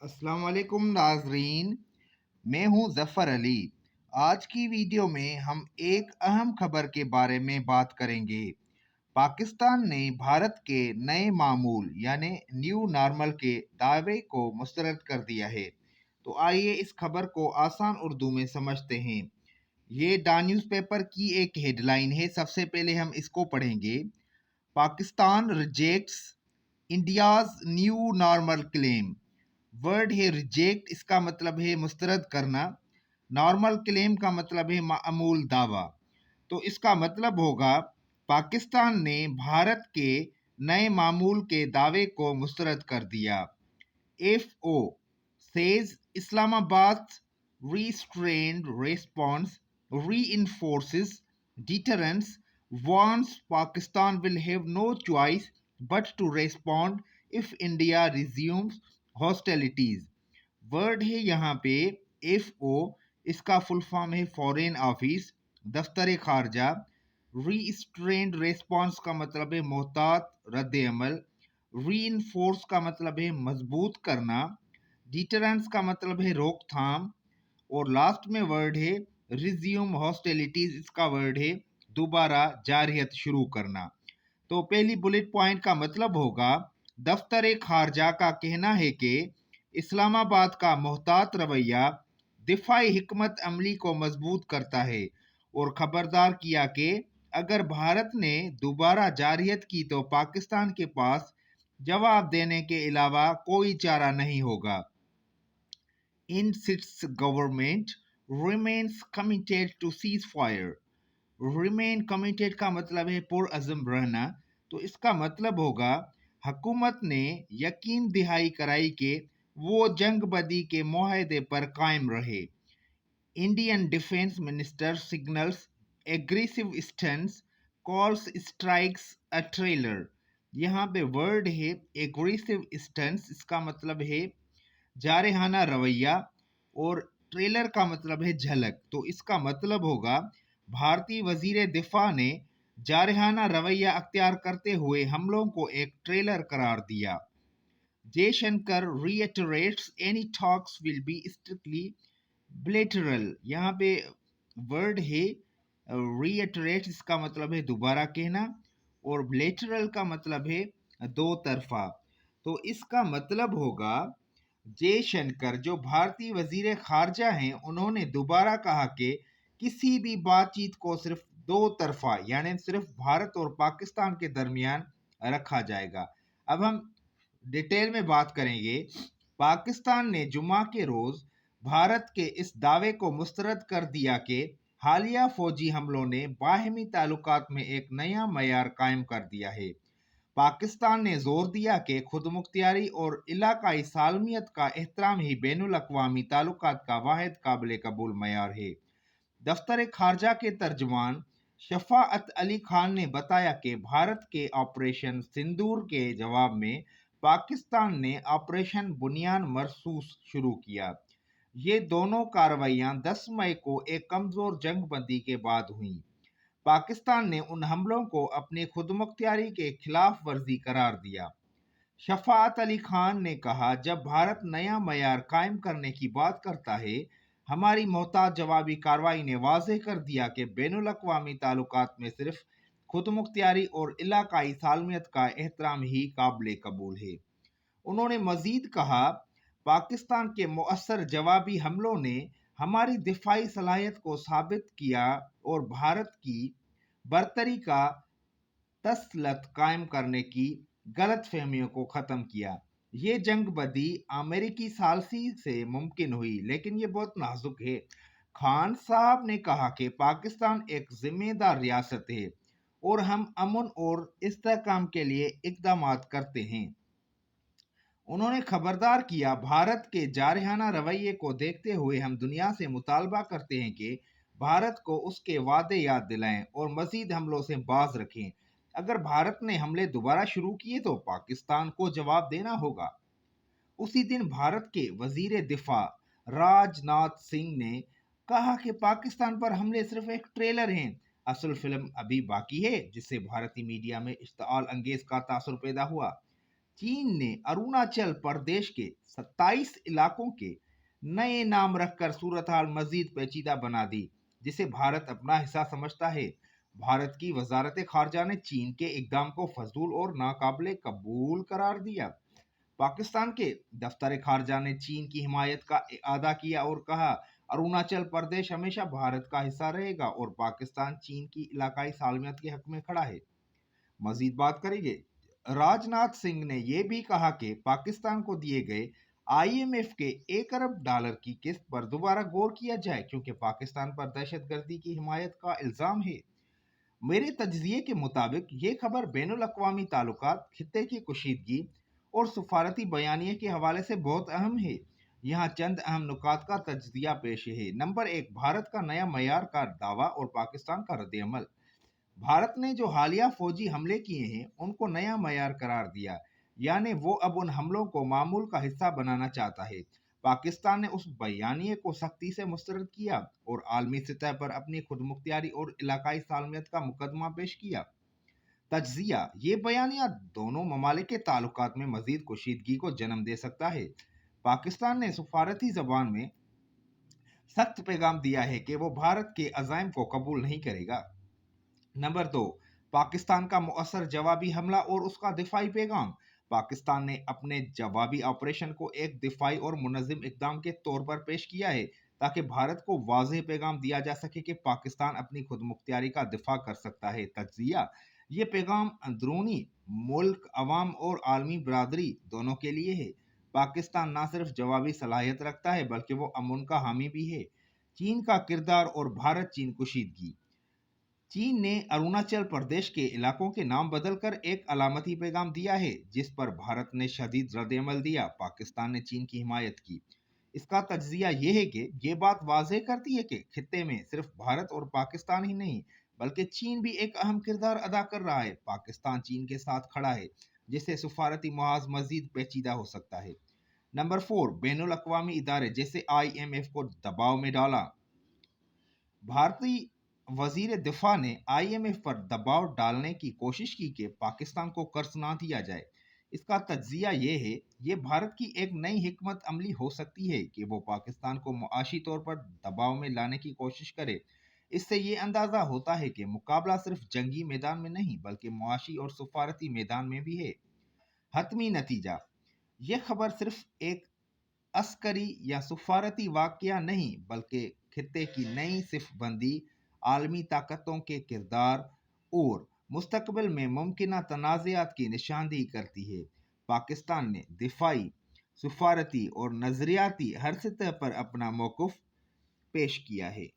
अस्सलाम वालेकुम नाजरीन, मैं हूं जफ़र अली। आज की वीडियो में हम एक अहम खबर के बारे में बात करेंगे। पाकिस्तान ने भारत के नए मामूल यानी न्यू नॉर्मल के दावे को मुस्तरद कर दिया है। तो आइए इस खबर को आसान उर्दू में समझते हैं। ये द न्यूज़पेपर की एक हेडलाइन है। सबसे पहले हम इसको पढ़ेंगे। Pakistan rejects India's new normal claim. Word है रिजेक्ट, इसका मतलब है मुस्तरद करना। नॉर्मल क्लेम का मतलब है मामूल दावा। तो इसका मतलब होगा पाकिस्तान ने भारत के नए मामूल के दावे को मुस्तरद कर दिया। FO says Islamabad's restrained response reinforces deterrence, warns Pakistan will have no choice but to respond if India resumes hostilities. Word है यहाँ पे FO, इसका फुल फॉर्म है फॉरेन ऑफिस, दफ्तर खारजा। रीस्ट्रेंड रेस्पॉन्स का मतलब है मोहतात रद्द अमल। रीइंफोर्स का मतलब है मजबूत करना। डिटरेंस का मतलब है रोकथाम। और लास्ट में वर्ड है रिज्यूम हॉस्टिलिटीज, इसका वर्ड है दोबारा जारहियत शुरू करना। तो पहली बुलेट पॉइंट का मतलब होगा दफ्तर खारजा का कहना है कि इस्लामाबाद का मोहतात रवैया दिफाई हिकमत अमली को मजबूत करता है और खबरदार किया कि अगर भारत ने दोबारा जारहियत की तो पाकिस्तान के पास जवाब देने के अलावा कोई चारा नहीं होगा। Insists government remains committed to ceasefire. Remain committed का मतलब है पुरअज़्म रहना। तो इसका मतलब होगा हुकूमत ने यकीन दिहाई कराई कि वो जंग बदी के मुआहदे पर कायम रहे। Indian defence minister signals aggressive stunts, calls strikes a trailer. यहाँ पे वर्ड है एग्रेसिव स्टंट्स, इसका मतलब है जारहाना रवैया, और ट्रेलर का मतलब है झलक। तो इसका मतलब होगा भारतीय वजीर दिफा ने जारहाना रवैया अख्तियार करते हुए हमलों को एक ट्रेलर करार दिया। Jaishankar reiterates any talks will be strictly bilateral। यहाँ पे वर्ड है reiterate, इसका मतलब है दोबारा कहना, और bilateral का मतलब है दो तरफा। तो इसका मतलब होगा जयशंकर जो भारतीय वजीर खारजा हैं, उन्होंने दोबारा कहा कि किसी भी बातचीत को सिर्फ दो तरफा यानी सिर्फ भारत और पाकिस्तान के दरमियान रखा जाएगा। अब हम डिटेल में बात करेंगे। पाकिस्तान ने जुमा के रोज भारत के इस दावे को मुस्तरद कर दिया कि हालिया फौजी हमलों ने बाहमी ताल्लुकात में एक नया मयार कायम कर दिया है। पाकिस्तान ने जोर दिया कि खुदमुख्तियारी और इलाकाई सालमियत का एहतराम ही बैनुल अक़वामी ताल्लुकात का वाहिद काबिल कबूल मयार है। दफ्तर खारजा के तर्जुमान शफाअत अली खान ने बताया कि भारत के ऑपरेशन सिंदूर के जवाब में पाकिस्तान ने ऑपरेशन बुनियान मरसूस शुरू किया। ये दोनों कार्रवाइयां 10 मई को एक कमजोर जंगबंदी के बाद हुई। पाकिस्तान ने उन हमलों को अपनी खुदमुख्तियारी के खिलाफ वर्जी करार दिया। शफाअत अली खान ने कहा, जब भारत नया मयार कायम करने की बात करता है, हमारी मोहताज जवाबी कार्रवाई ने वाज़ेह कर दिया कि बैनुल अक़वामी ताल्लुकात में सिर्फ खुदमुख्तियारी और इलाकाई सालमियत का एहतराम ही काबिल कबूल है। उन्होंने मजीद कहा, पाकिस्तान के मुअस्सर जवाबी हमलों ने हमारी दिफाई सलाहियत को साबित किया और भारत की बरतरी का तसलत कायम करने की गलत फहमियों को ख़त्म किया। ये जंग बदी अमेरिकी सालसी से मुमकिन हुई, लेकिन ये बहुत नाजुक है। खान साहब ने कहा कि पाकिस्तान एक जिम्मेदार रियासत है और हम अमन और इस्तेहकाम के लिए इक़दाम करते हैं। उन्होंने खबरदार किया, भारत के जारहाना रवैये को देखते हुए हम दुनिया से मुतालबा करते हैं कि भारत को उसके वादे याद दिलाएं और मजीद हमलों से बाज रखें। अगर भारत ने हमले दोबारा शुरू किए तो पाकिस्तान को जवाब देना होगा। उसी दिन भारत के वजीर दिफा राजनाथ सिंह ने कहा कि पाकिस्तान पर हमले सिर्फ एक ट्रेलर हैं, असल फिल्म अभी बाकी है, जिससे भारतीय मीडिया में इश्तिआल अंगेज का तासुर पैदा हुआ। चीन ने अरुणाचल प्रदेश के 27 इलाकों के नए नाम रखकर सूरत हाल मजीद पेचीदा बना दी, जिसे भारत अपना हिस्सा समझता है। भारत की वजारत खारजा ने चीन के इकदाम को फजूल और नाकाबिले कबूल करार दिया। पाकिस्तान के दफ्तर खारजा ने चीन की हिमायत का इआदा किया और कहा, अरुणाचल प्रदेश हमेशा भारत का हिस्सा रहेगा और पाकिस्तान चीन की इलाकाई सालमियत के हक में खड़ा है। मजीद बात करेंगे। राजनाथ सिंह ने यह भी कहा कि पाकिस्तान को दिए गए IMF के $1 अरब की किस्त पर दोबारा गौर किया जाए, क्योंकि पाकिस्तान पर दहशतगर्दी की हिमायत का इल्जाम है। मेरे तज्जिए के मुताबिक ये खबर बैनुल अक़वामी ताल्लुकात, खित्ते की कशीदगी और सफारती बयानिए के हवाले से बहुत अहम है। यहाँ चंद अहम नुकात का तज्जिया पेश है। नंबर 1, भारत का नया मयार का दावा और पाकिस्तान का रद्द-ए-अमल। भारत ने जो हालिया फौजी हमले किए हैं उनको नया मयार करार दिया, यानी वो अब उन हमलों को मामूल का हिस्सा बनाना चाहता है। पाकिस्तान ने उस बयानिए को सख्ती से मुस्तरद किया और आलमी सतह पर अपनी खुदमुख्तियारी और इलाकाई सालमियत का मुकदमा पेश किया। तज्जिया, ये बयानिया दोनों ममालिक के ताल्लुकात में मजीद कशीदगी को जन्म दे सकता है। पाकिस्तान ने सफारती जबान में सख्त पैगाम दिया है कि वो भारत के अज़ाइम को कबूल नहीं करेगा। नंबर 2, पाकिस्तान का मुअस्सर जवाबी हमला और उसका दिफाई पैगाम। पाकिस्तान ने अपने जवाबी ऑपरेशन को एक दिफाई और मुनज़्ज़म इक़दाम के तौर पर पेश किया है, ताकि भारत को वाज़ेह पैगाम दिया जा सके कि पाकिस्तान अपनी खुदमुख्तियारी का दिफा कर सकता है। तज्जिया, ये पैगाम अंदरूनी मुल्क, अवाम और आलमी बरादरी दोनों के लिए है। पाकिस्तान न सिर्फ जवाबी सलाहियत रखता है बल्कि वो अमन का हामी भी है। चीन का किरदार और भारत चीन कशीदगी। चीन ने अरुणाचल प्रदेश के इलाकों के नाम बदलकर एक अलामती पैगाम दिया है, जिस पर भारत ने शदीद रद्द-ए-अमल दिया। पाकिस्तान ने चीन की हिमायत की। इसका तज्जिया यह है कि ये बात वाज़ेह करती है कि खित्ते में सिर्फ भारत और पाकिस्तान ही नहीं बल्कि चीन भी एक अहम किरदार अदा कर रहा है। पाकिस्तान चीन के साथ खड़ा है, जिससे सफारती महाज मजीद पेचीदा हो सकता है। नंबर 4, बैनुल अक़वामी इदारे जैसे IMF को दबाव में डाला। भारतीय वजीर दिफा ने IMF पर दबाव डालने की कोशिश की कि पाकिस्तान को कर्ज ना दिया जाए। इसका तज्जिया ये है, ये भारत की एक नई हिकमत अमली हो सकती है कि वो पाकिस्तान को मुआशी तौर पर दबाव में लाने की कोशिश करे। इससे ये अंदाजा होता है कि मुकाबला सिर्फ जंगी मैदान में नहीं बल्कि मुआशी और सफारती मैदान में भी है। हतमी नतीजा, ये खबर सिर्फ एक अस्करी या सफारती वाकया नहीं बल्कि खित्ते की नई सिफबंदी, आलमी ताकतों के किरदार और मुस्तकबिल में मुमकिन तनाज़ात की निशानदेही करती है। पाकिस्तान ने दिफाई, सफारती और नज़रियाती हर सतह पर अपना मौक़िफ़ पेश किया है।